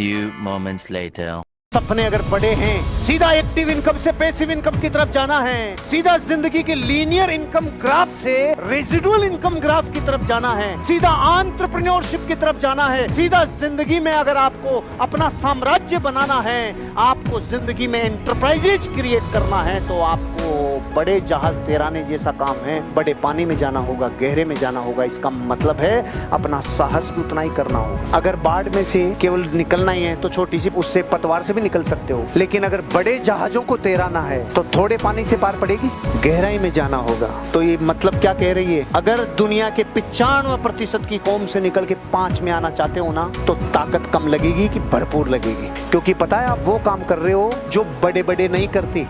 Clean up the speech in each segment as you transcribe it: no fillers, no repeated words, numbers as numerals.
few moments later. सपने अगर बड़े हैं, सीधा एक्टिव इनकम से पैसिव इनकम की तरफ जाना है, सीधा जिंदगी के लीनियर इनकम ग्राफ से रेजिडुअल इनकम ग्राफ की तरफ जाना है, सीधा एंटरप्रेन्योरशिप की तरफ जाना है, सीधा जिंदगी में अगर आपको अपना साम्राज्य बनाना है, आपको जिंदगी में एंटरप्राइजेज क्रिएट करना है, तो आपको बड़े जहाज तैराने जैसा काम है। बड़े पानी में जाना होगा, गहरे में जाना होगा। इसका मतलब है अपना साहस भी उतना ही करना होगा। अगर बाढ़ में से केवल निकलना ही है तो छोटी सी उससे पतवार से भी निकल सकते हो, लेकिन अगर बड़े जहाजों को तैराना है तो थोड़े पानी से पार पड़ेगी, गहराई में जाना होगा। तो ये मतलब क्या कह रही है? अगर दुनिया के 95% की कौम से निकल के 5 में आना चाहते हो ना, तो ताकत कम लगेगी कि भरपूर लगेगी? क्योंकि पता है आप वो काम कर रहे हो जो बड़े बड़े नहीं करते।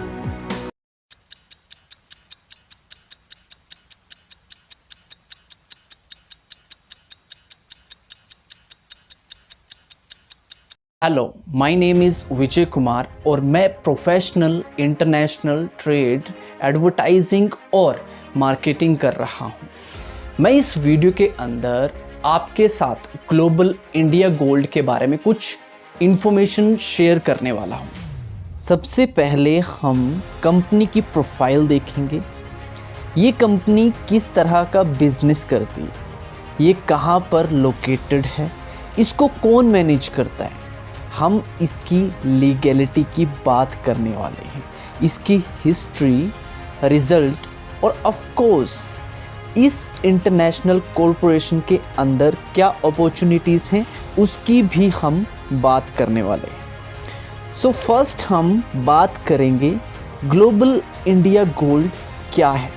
Hello, my name is Vijay Kumar और मैं प्रोफेशनल इंटरनेशनल ट्रेड, एडवर्टाइजिंग और मार्केटिंग कर रहा हूँ। मैं इस वीडियो के अंदर आपके साथ ग्लोबल इंडिया गोल्ड के बारे में कुछ इन्फॉर्मेशन शेयर करने वाला हूँ। सबसे पहले हम कंपनी की प्रोफाइल देखेंगे। ये कंपनी किस तरह का बिजनेस करती है, ये कहाँ पर लोकेटेड है, इसको कौन मैनेज करता है, हम इसकी लीगैलिटी की बात करने वाले हैं, इसकी हिस्ट्री, रिजल्ट और ऑफ कोर्स इस इंटरनेशनल कॉरपोरेशन के अंदर क्या अपॉर्चुनिटीज़ हैं उसकी भी हम बात करने वाले हैं। सो फर्स्ट हम बात करेंगे ग्लोबल इंडिया गोल्ड क्या है।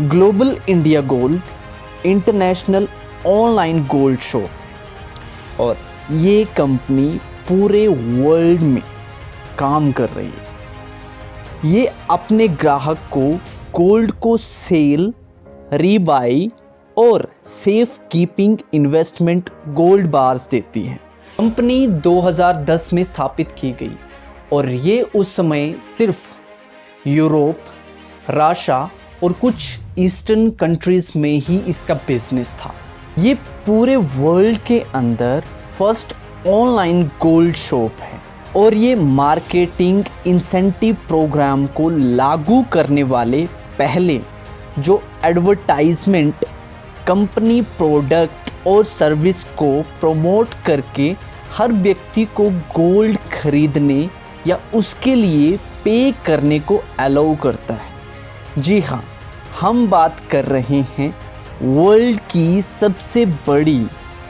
Global India gold international online gold shop, और ये कंपनी पूरे वर्ल्ड में काम कर रही है। ये अपने ग्राहक को गोल्ड को सेल, रीबाई और safe keeping investment gold bars देती है। कंपनी 2010 में स्थापित की गई और ये उस समय सिर्फ यूरोप, रशिया और कुछ ईस्टर्न कंट्रीज़ में ही इसका बिजनेस था। ये पूरे वर्ल्ड के अंदर फर्स्ट ऑनलाइन गोल्ड शॉप है और ये मार्केटिंग इंसेंटिव प्रोग्राम को लागू करने वाले पहले जो एडवर्टाइजमेंट कंपनी प्रोडक्ट और सर्विस को प्रमोट करके हर व्यक्ति को गोल्ड खरीदने या उसके लिए पे करने को अलाउ करता है। जी हाँ, हम बात कर रहे हैं वर्ल्ड की सबसे बड़ी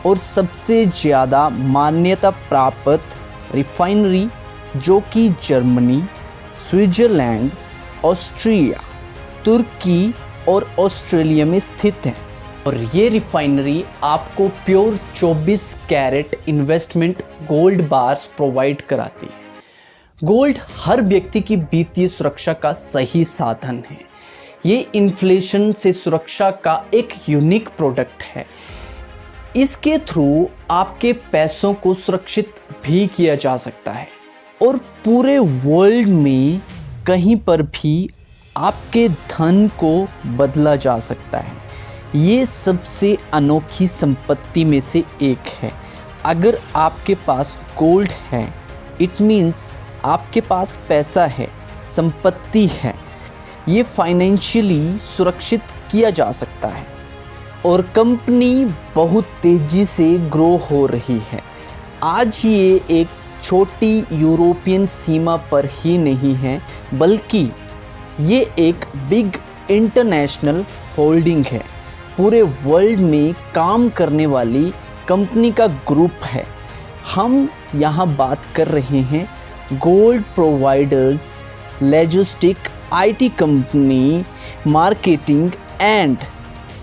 और सबसे ज़्यादा मान्यता प्राप्त रिफाइनरी, जो कि जर्मनी, स्विट्ज़रलैंड, ऑस्ट्रिया, तुर्की और ऑस्ट्रेलिया में स्थित है। और ये रिफाइनरी आपको pure 24 carat investment gold bars provide कराती है। गोल्ड हर व्यक्ति की वित्तीय सुरक्षा का सही साधन है। ये इन्फ्लेशन से सुरक्षा का एक यूनिक प्रोडक्ट है। इसके थ्रू आपके पैसों को सुरक्षित भी किया जा सकता है और पूरे वर्ल्ड में कहीं पर भी आपके धन को बदला जा सकता है। ये सबसे अनोखी संपत्ति में से एक है। अगर आपके पास गोल्ड है, इट मीन्स आपके पास पैसा है, संपत्ति है। ये फाइनेंशियली सुरक्षित किया जा सकता है और कंपनी बहुत तेज़ी से ग्रो हो रही है। आज ये एक छोटी यूरोपियन सीमा पर ही नहीं है, बल्कि ये एक बिग इंटरनेशनल होल्डिंग है। पूरे वर्ल्ड में काम करने वाली कंपनी का ग्रुप है। हम यहाँ बात कर रहे हैं gold providers, logistic, IT company, marketing and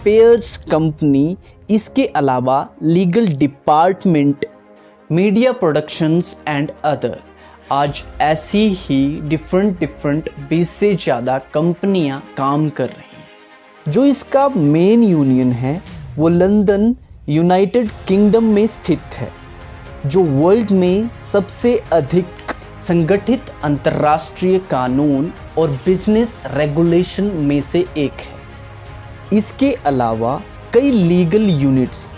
pairs company, इसके अलावा legal department, media productions and other. आज ऐसी ही डिफरेंट 20 से ज़्यादा कंपनियां काम कर रही हैं। जो इसका मेन यूनियन है वो लंदन, यूनाइटेड किंगडम में स्थित है, जो वर्ल्ड में सबसे अधिक संगठित अंतर्राष्ट्रीय कानून और बिजनेस रेगुलेशन में से एक है। इसके अलावा कई लीगल यूनिट्स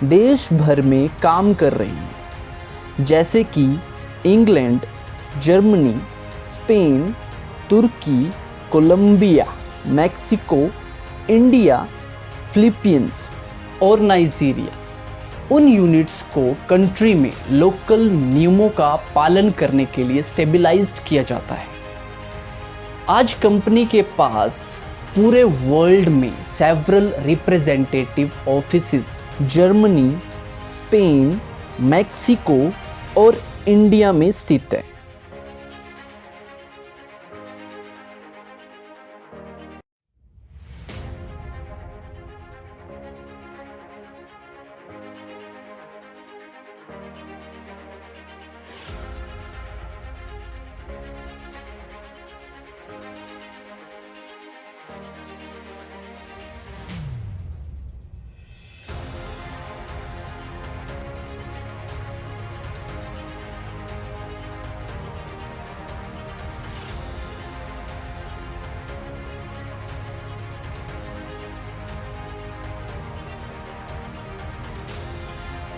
देश भर में काम कर रही हैं। जैसे कि इंग्लैंड, जर्मनी, स्पेन, तुर्की, कोलंबिया, मैक्सिको, इंडिया, फिलीपींस और नाइजीरिया। उन यूनिट्स को कंट्री में लोकल नियमों का पालन करने के लिए स्टेबलाइज्ड किया जाता है। आज कंपनी के पास पूरे वर्ल्ड में several representative offices Germany, Spain, Mexico और इंडिया में स्थित है।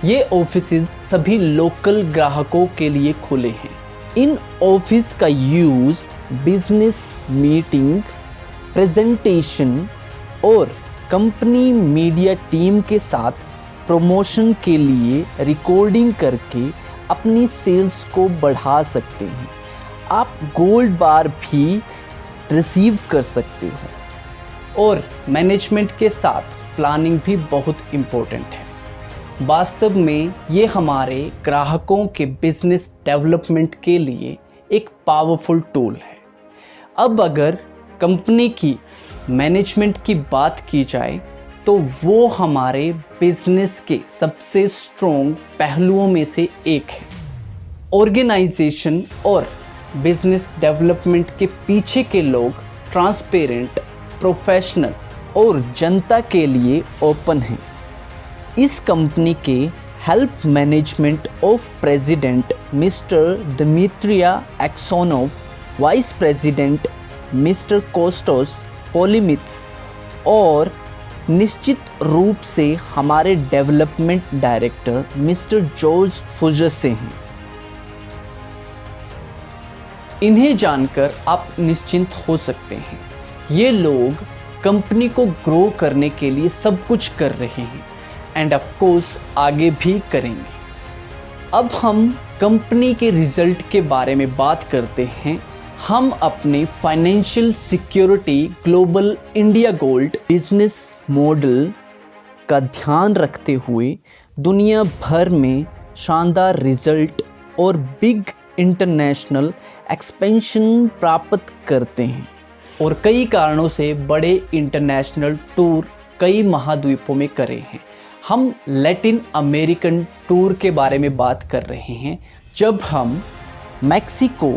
ये ऑफिसेज सभी लोकल ग्राहकों के लिए खुले हैं। इन ऑफिस का यूज बिजनेस मीटिंग, प्रेजेंटेशन और कंपनी मीडिया टीम के साथ प्रमोशन के लिए रिकॉर्डिंग करके अपनी सेल्स को बढ़ा सकते हैं। आप गोल्ड बार भी रिसीव कर सकते हो और मैनेजमेंट के साथ प्लानिंग भी बहुत इम्पोर्टेंट है। वास्तव में ये हमारे ग्राहकों के बिजनेस डेवलपमेंट के लिए एक पावरफुल टूल है। अब अगर कंपनी की मैनेजमेंट की बात की जाए तो वो हमारे बिजनेस के सबसे स्ट्रॉन्ग पहलुओं में से एक है। ऑर्गेनाइजेशन और बिजनेस डेवलपमेंट के पीछे के लोग ट्रांसपेरेंट, प्रोफेशनल और जनता के लिए ओपन हैं। इस कंपनी के help management of president mister Dimitria Axonov, vice president mister Kostos Polimits और निश्चित रूप से हमारे development director mister George Fujse हैं। इन्हें जानकर आप निश्चिंत हो सकते हैं। ये लोग कंपनी को ग्रो करने के लिए सब कुछ कर रहे हैं एंड ऑफ कोर्स आगे भी करेंगे। अब हम कंपनी के रिजल्ट के बारे में बात करते हैं। हम अपने financial security global India gold business model का ध्यान रखते हुए दुनिया भर में शानदार रिजल्ट और बिग इंटरनेशनल एक्सपेंशन प्राप्त करते हैं और कई कारणों से बड़े इंटरनेशनल टूर कई महाद्वीपों में करे हैं। हम लैटिन अमेरिकन टूर के बारे में बात कर रहे हैं, जब हम मैक्सिको,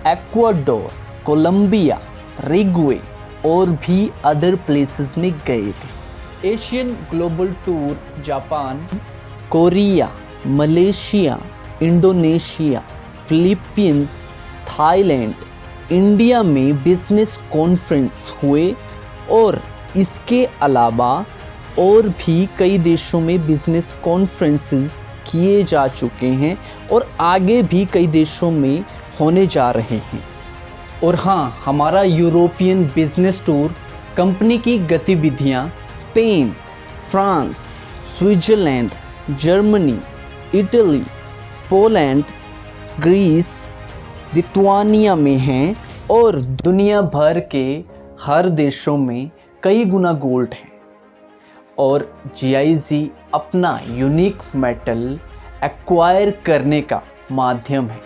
एक्वाडोर, कोलंबिया, रिगवे और भी अदर प्लेसेस में गए थे। Asian global tour Japan, Korea, Malaysia, Indonesia, Philippines, Thailand, India में बिजनेस कॉन्फ्रेंस हुए और इसके अलावा और भी कई देशों में बिजनेस कॉन्फ्रेंसेस किए जा चुके हैं और आगे भी कई देशों में होने जा रहे हैं। और हाँ, हमारा यूरोपियन बिजनेस टूर कंपनी की गतिविधियाँ Spain, France, Switzerland, Germany, Italy, Poland, Greece, Lithuania में हैं और दुनिया भर के हर देशों में कई गुना गोल्ड है। और GIZ अपना यूनिक मेटल एक्वायर करने का माध्यम है।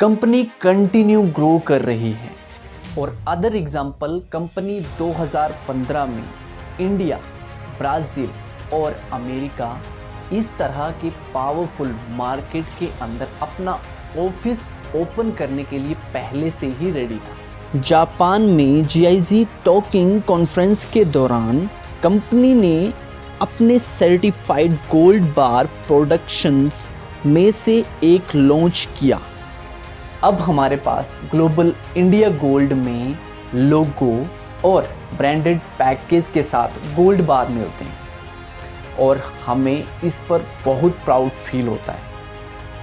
कंपनी कंटिन्यू ग्रो कर रही है। और अदर एग्जांपल, कंपनी 2015 में इंडिया, ब्राज़ील और अमेरिका इस तरह के पावरफुल मार्केट के अंदर अपना ऑफिस ओपन करने के लिए पहले से ही रेडी था। जापान में GIZ टॉकिंग कॉन्फ्रेंस के दौरान कंपनी ने अपने सर्टिफाइड गोल्ड बार प्रोडक्शंस में से एक लॉन्च किया। अब हमारे पास ग्लोबल इंडिया गोल्ड में लोगो और ब्रांडेड पैकेज के साथ गोल्ड बार मिलते हैं और हमें इस पर बहुत प्राउड फील होता है।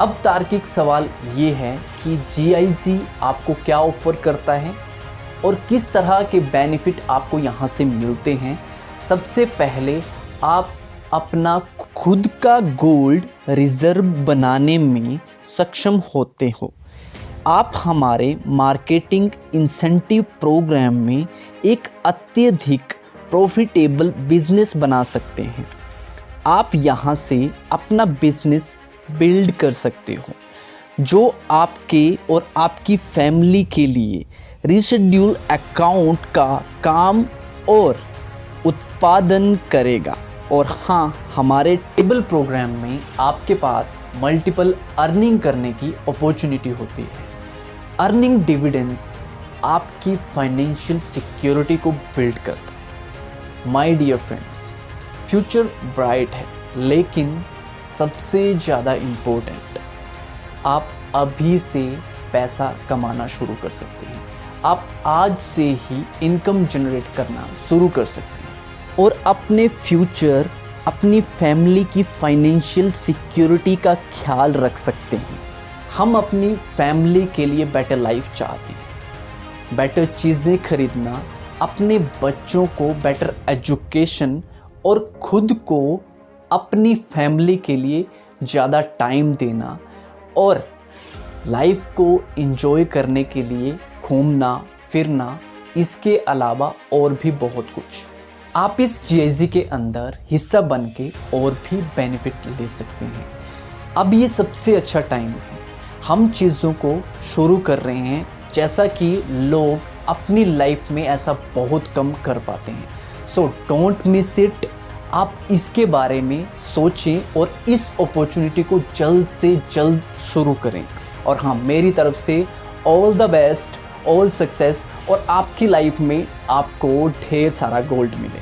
अब तार्किक सवाल ये है कि GIZ आपको क्या ऑफ़र करता है और किस तरह के बेनिफिट आपको यहाँ से मिलते हैं। सबसे पहले आप अपना खुद का गोल्ड रिज़र्व बनाने में सक्षम होते हो। आप हमारे मार्केटिंग इंसेंटिव प्रोग्राम में एक अत्यधिक प्रॉफिटेबल बिजनेस बना सकते हैं। आप यहाँ से अपना बिजनेस बिल्ड कर सकते हो जो आपके और आपकी फैमिली के लिए रीशेड्यूल अकाउंट का काम और उत्पादन करेगा। और हाँ, हमारे टेबल प्रोग्राम में आपके पास मल्टीपल अर्निंग करने की अपॉर्चुनिटी होती है। अर्निंग डिविडेंड्स आपकी फाइनेंशियल सिक्योरिटी को बिल्ड करता है। My dear friends, future bright है, लेकिन सबसे ज़्यादा इम्पोर्टेंट, आप अभी से पैसा कमाना शुरू कर सकते हैं। आप आज से ही इनकम जनरेट करना शुरू कर सकते हैं और अपने फ्यूचर, अपनी फैमिली की फाइनेंशियल सिक्योरिटी का ख्याल रख सकते हैं। हम अपनी फैमिली के लिए बेटर लाइफ चाहते हैं, बेटर चीज़ें खरीदना, अपने बच्चों को बेटर एजुकेशन और खुद को अपनी फैमिली के लिए ज़्यादा टाइम देना और लाइफ को एंजॉय करने के लिए घूमना फिरना, इसके अलावा और भी बहुत कुछ। आप इस GIZ के अंदर हिस्सा बन के और भी बेनिफिट ले सकते हैं। अब ये सबसे अच्छा टाइम है। हम चीज़ों को शुरू कर रहे हैं, जैसा कि लोग अपनी लाइफ में ऐसा बहुत कम कर पाते हैं। So don't miss it. आप इसके बारे में सोचें और इस अपॉर्चुनिटी को जल्द से जल्द शुरू करें। और हाँ, मेरी तरफ से all the best, all success और आपकी लाइफ में आपको ढेर सारा गोल्ड मिले।